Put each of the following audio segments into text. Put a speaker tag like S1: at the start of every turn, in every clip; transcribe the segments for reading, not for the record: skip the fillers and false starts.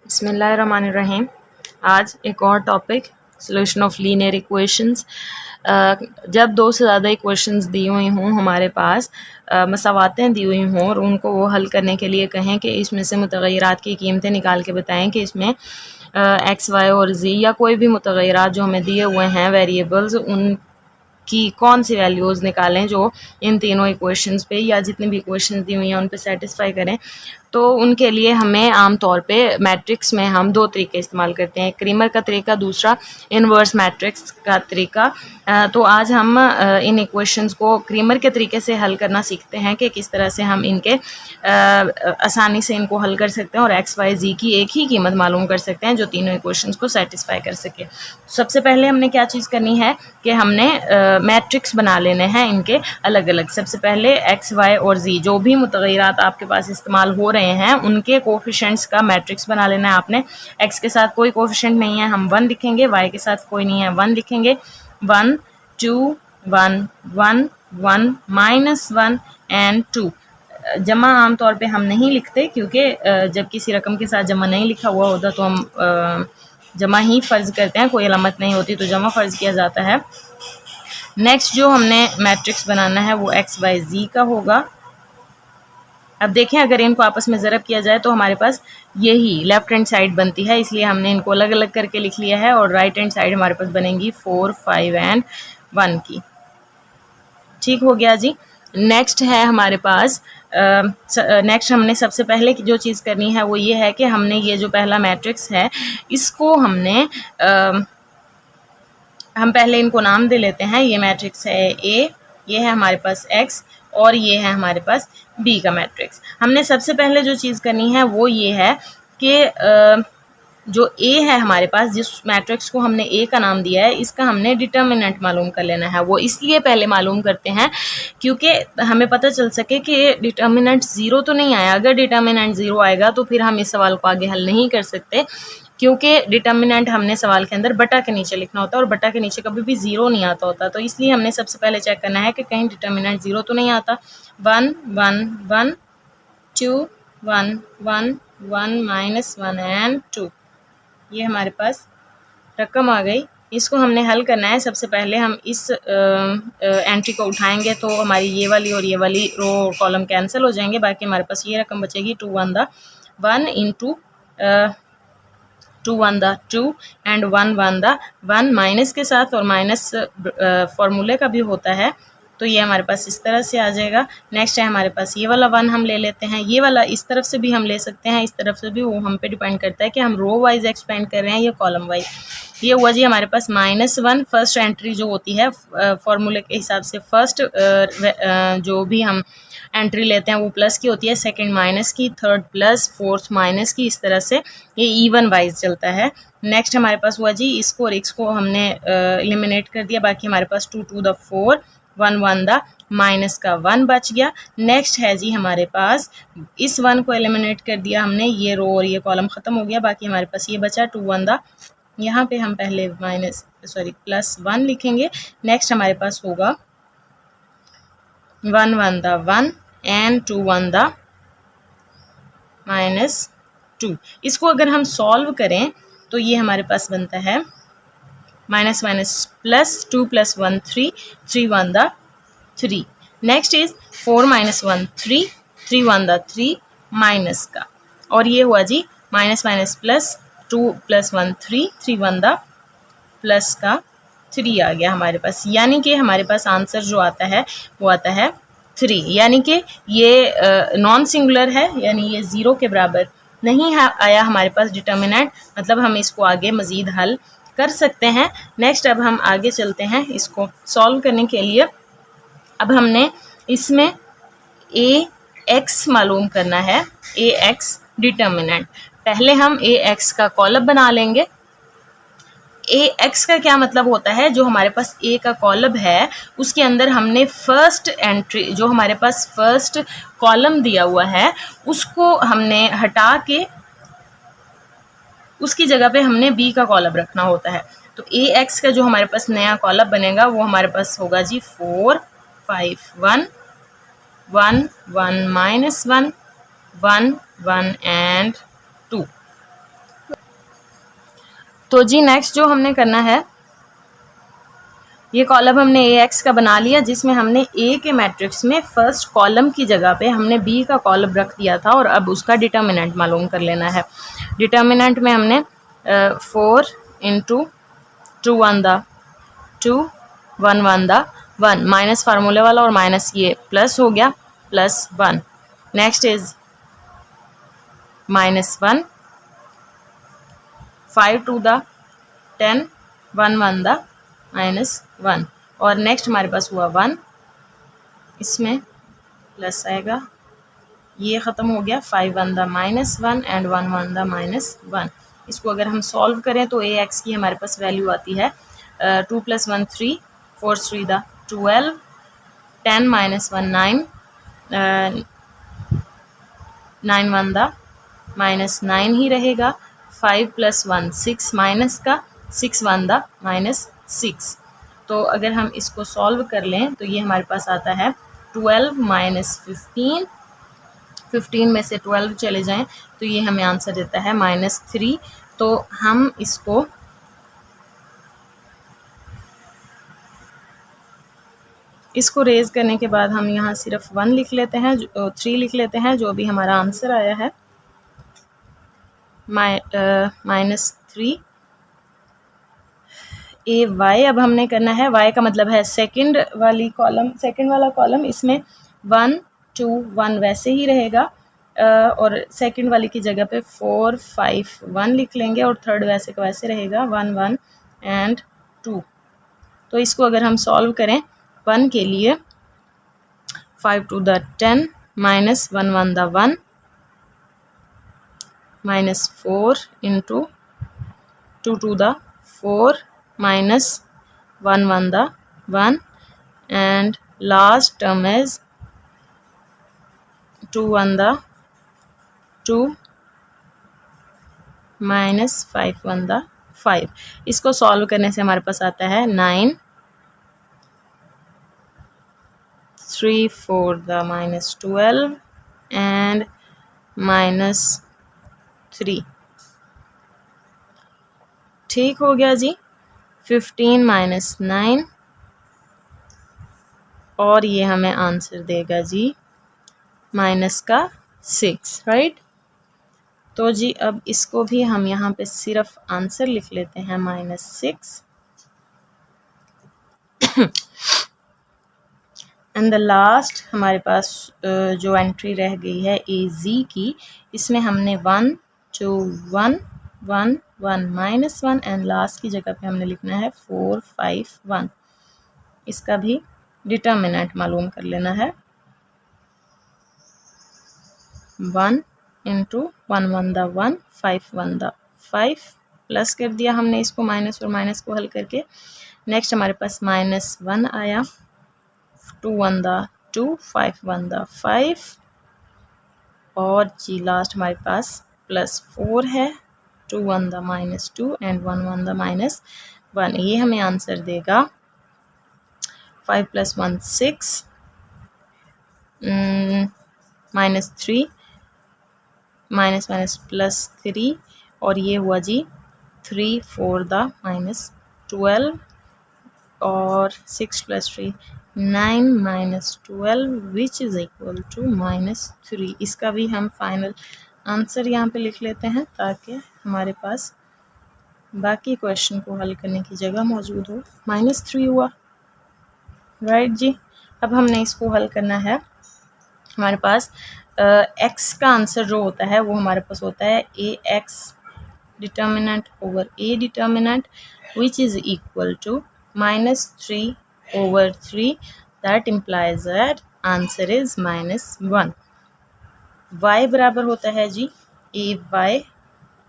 S1: बिस्मिल्लाहिर्रहमानिर्रहीम। आज एक और topic solution of linear equations. जब दो से ज़्यादा इक्वेशंस दी हुई हों हमारे पास, मसावातें दी हुई हों और उनको वो हल करने के लिए कहें कि इसमें से मुतग़य्यरात की कीमतें निकाल के बताएं कि इसमें एक्स वाई और जी या कोई भी मुतग़य्यरात जो हमें दिए हुए हैं वेरिएबल्स, उन की कौन सी वैल्यूज़ निकालें जो इन तीनों इक्वेशंस पे या जितनी भी इक्वेशंस दी हुई हैं उन पे सेटिस्फाई करें। तो उनके लिए हमें आम तौर पे मैट्रिक्स में हम दो तरीके इस्तेमाल करते हैं, क्रीमर का तरीका, दूसरा इनवर्स मैट्रिक्स का तरीका। तो आज हम इन इक्वेशंस को क्रीमर के तरीके से हल करना सीखते हैं कि किस तरह से हम इनके आसानी से इनको हल कर सकते हैं और एक्स वाई जी की एक ही कीमत मालूम कर सकते हैं जो तीनों इक्वेशंस को सेटिस्फाई कर सके। सबसे पहले हमने क्या चीज़ करनी है कि हमने मैट्रिक्स बना लेने हैं इनके अलग अलग। सबसे पहले एक्स वाई और जी जो भी मुतग़य्यरात आपके पास इस्तेमाल हो रहे हैं उनके कोफिशिएंट्स का मैट्रिक्स बना लेना है आपने। एक्स के साथ कोई कोफिशिएंट नहीं है, हम 1 लिखेंगे, वाई के साथ कोई नहीं है, 1 लिखेंगे। 1 2 1 1 1 -1 एंड 2। जमा आमतौर पे हम नहीं लिखते क्योंकि जब किसी रकम के साथ जमा नहीं लिखा हुआ होता तो हम जमा ही फ़र्ज़ करते हैं, कोई अलामत नहीं होती तो जमा फ़र्ज़ किया जाता है। नेक्स्ट जो हमने मैट्रिक्स बनाना है वो एक्स वाई जी का होगा। अब देखें, अगर इनको आपस में ज़रब किया जाए तो हमारे पास यही लेफ़्ट हैंड साइड बनती है, इसलिए हमने इनको अलग अलग करके लिख लिया है और राइट हैंड साइड हमारे पास बनेंगी 4 5 एंड 1 की। ठीक हो गया जी। नेक्स्ट है हमारे पास नेक्स्ट हमने सबसे पहले की जो चीज़ करनी है वो ये है कि हमने ये जो पहला मैट्रिक्स है इसको हम पहले इनको नाम दे लेते हैं। ये मैट्रिक्स है ए, ये है हमारे पास एक्स और ये है हमारे पास बी का मैट्रिक्स। हमने सबसे पहले जो चीज़ करनी है वो ये है कि जो ए है हमारे पास, जिस मैट्रिक्स को हमने ए का नाम दिया है, इसका हमने डिटर्मिनेंट मालूम कर लेना है। वो इसलिए पहले मालूम करते हैं क्योंकि हमें पता चल सके कि डिटर्मिनेंट ज़ीरो तो नहीं आया। अगर डिटर्मिनेंट ज़ीरो आएगा तो फिर हम इस सवाल को आगे हल नहीं कर सकते, क्योंकि डिटर्मिनेंट हमने सवाल के अंदर बटा के नीचे लिखना होता है और बटा के नीचे कभी भी ज़ीरो नहीं आता होता। तो इसलिए हमने सबसे पहले चेक करना है कि कहीं डिटर्मिनेंट ज़ीरो तो नहीं आता। 1 1 1 2 1 1 1 -1 एंड 2, ये हमारे पास रकम आ गई। इसको हमने हल करना है। सबसे पहले हम इस एंट्री को उठाएंगे तो हमारी ये वाली और ये वाली रो कॉलम कैंसिल हो जाएंगे, बाकी हमारे पास ये रकम बचेगी 2 1 the 1 into 2 1 the 2 and 1 1 the 1 minus के साथ, और माइनस फार्मूले का भी होता है तो ये हमारे पास इस तरह से आ जाएगा। नेक्स्ट है हमारे पास ये वाला 1 हम ले लेते हैं। ये वाला इस तरफ से भी हम ले सकते हैं, इस तरफ से भी, वो हम पे डिपेंड करता है कि हम रो वाइज एक्सपेंड कर रहे हैं या कॉलम वाइज। ये हुआ जी हमारे पास -1। फर्स्ट एंट्री जो होती है फार्मूले के हिसाब से फर्स्ट जो भी हम एंट्री लेते हैं वो प्लस की होती है, सेकंड माइनस की, थर्ड प्लस, फोर्थ माइनस की, इस तरह से ये इवन वाइज चलता है। नेक्स्ट हमारे पास हुआ जी इसको और इसको हमने एलिमिनेट कर दिया, बाकी हमारे पास 2 2 द 4 1 1 द माइनस का 1 बच गया। नेक्स्ट है जी हमारे पास इस 1 को एलिमिनेट कर दिया हमने, ये रो और ये कॉलम ख़त्म हो गया, बाकी हमारे पास ये बचा 2 1 द, यहाँ पे हम पहले +1 लिखेंगे। नेक्स्ट हमारे पास होगा 1 1 द 1 एंड 2 1 द -2। इसको अगर हम सॉल्व करें तो ये हमारे पास बनता है minus minus plus 2 + 1 3 3 1 the 3। Next is 4 -1 3 3 1 the 3 minus का, और ये हुआ जी minus minus plus 2 + 1 3 3 1 the plus का 3 आ गया हमारे पास। यानी कि हमारे पास आंसर जो आता है वो आता है 3। यानी कि ये नॉन सिंगुलर है, यानी ये ज़ीरो के बराबर नहीं है आया हमारे पास डिटर्मिनेंट, मतलब हम इसको आगे मज़ीद हल कर सकते हैं। नेक्स्ट अब हम आगे चलते हैं इसको सॉल्व करने के लिए। अब हमने इसमें ए एक्स मालूम करना है, ए एक्स डिटर्मिनेंट। पहले हम ए एक्स का कॉलम बना लेंगे। ए एक्स का क्या मतलब होता है, जो हमारे पास ए का कॉलम है उसके अंदर हमने फर्स्ट एंट्री, जो हमारे पास फर्स्ट कॉलम दिया हुआ है उसको हमने हटा के उसकी जगह पे हमने बी का कॉलम रखना होता है। तो ए एक्स का जो हमारे पास नया कॉलम बनेगा वो हमारे पास होगा जी 4 5 1 1 1 -1 1 1 एंड 2। तो जी नेक्स्ट जो हमने करना है, ये कॉलम हमने ए एक्स का बना लिया, जिसमें हमने ए के मैट्रिक्स में फर्स्ट कॉलम की जगह पे हमने बी का कॉलम रख दिया था, और अब उसका डिटर्मिनेंट मालूम कर लेना है। डिटर्मिनेंट में हमने 4 इंटू 2 1 द 2 1 1 द 1 माइनस फार्मूले वाला और माइनस ये प्लस हो गया plus 1। Next is -1 5 2 the 10 1 1 the -1 और नेक्स्ट हमारे पास हुआ 1, इसमें प्लस आएगा, ये ख़त्म हो गया 5 1 द -1 एंड 1 1 द -1। इसको अगर हम सॉल्व करें तो ए एक्स की हमारे पास वैल्यू आती है 2 + 1 3 4 3 द 12 10 -1 9 9 1 द -9 ही रहेगा। 5 + 1 6 माइनस का 6 1 द -6। तो अगर हम इसको सॉल्व कर लें तो ये हमारे पास आता है 12 -15, 15 में से 12 चले जाएं तो ये हमें आंसर देता है -3। तो हम इसको रेज करने के बाद हम यहाँ सिर्फ 1 लिख लेते हैं, 3 लिख लेते हैं, जो भी हमारा आंसर आया है -3 ए वाई। अब हमने करना है, वाई का मतलब है सेकंड वाला कॉलम, इसमें 1 2 1 वैसे ही रहेगा, और सेकंड वाली की जगह पे 4 5 1 लिख लेंगे, और थर्ड वैसे का वैसे रहेगा 1 1 एंड 2। तो इसको अगर हम सॉल्व करें 1 के लिए, 5 2 the 10 -1 1 the 1 -4 into 2 2 the 4 -1 1 the 1 and last term is 2 1 the 2 -5 1 the 5। इसको सॉल्व करने से हमारे पास आता है 9 3 4 the -12 and -3। ठीक हो गया जी। 15 - 9 और ये हमें आंसर देगा जी -6, राइट। तो जी अब इसको भी हम यहाँ पे सिर्फ आंसर लिख लेते हैं -6 एंड द लास्ट हमारे पास जो एंट्री रह गई है ए जी की, इसमें हमने 1 2 1 1 1 -1 एंड लास्ट की जगह पे हमने लिखना है 4 5 1। इसका भी डिटर्मिनेंट मालूम कर लेना है। 1 इंटू 1 1 द 1 5 1 द 5 प्लस कर दिया हमने इसको, माइनस और माइनस को हल करके। नेक्स्ट हमारे पास -1 आया, 2 1 द 2 5 1 द 5 और जी लास्ट हमारे पास +4 है, 2 1 द -2 एंड 1 1 द -1। ये हमें आंसर देगा 5 + 1 6 -3 -+3 और ये हुआ जी 3 4 द -12 और 6 + 3 9 -12 विच इज़ इक्वल टू -3। इसका भी हम फाइनल आंसर यहाँ पे लिख लेते हैं ताकि हमारे पास बाकी क्वेश्चन को हल करने की जगह मौजूद हो। -3 हुआ, राइट जी। अब हमने इसको हल करना है। हमारे पास एक्स का आंसर जो होता है वो हमारे पास होता है A x determinant over A determinant which is equal to -3/3। That implies that answer is -1। y बराबर होता है जी A y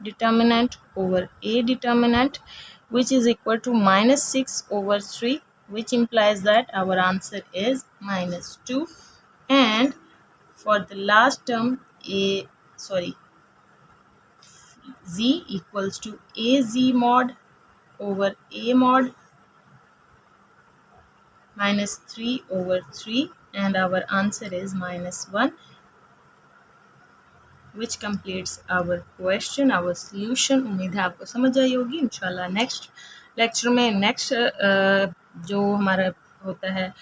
S1: determinant over A determinant which is equal to -6/3 which implies that our answer is -2 and for the last term z equals to az mod over a mod -3/3 and our answer is -1। Which completes our question, our solution. उम्मीद है आपको समझ आई होगी। इंशाल्लाह next lecture में next जो हमारा होता है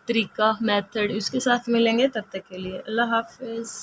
S1: तरीका, मेथड, उसके साथ मिलेंगे। तब तक के लिए अल्लाह हाफिज़।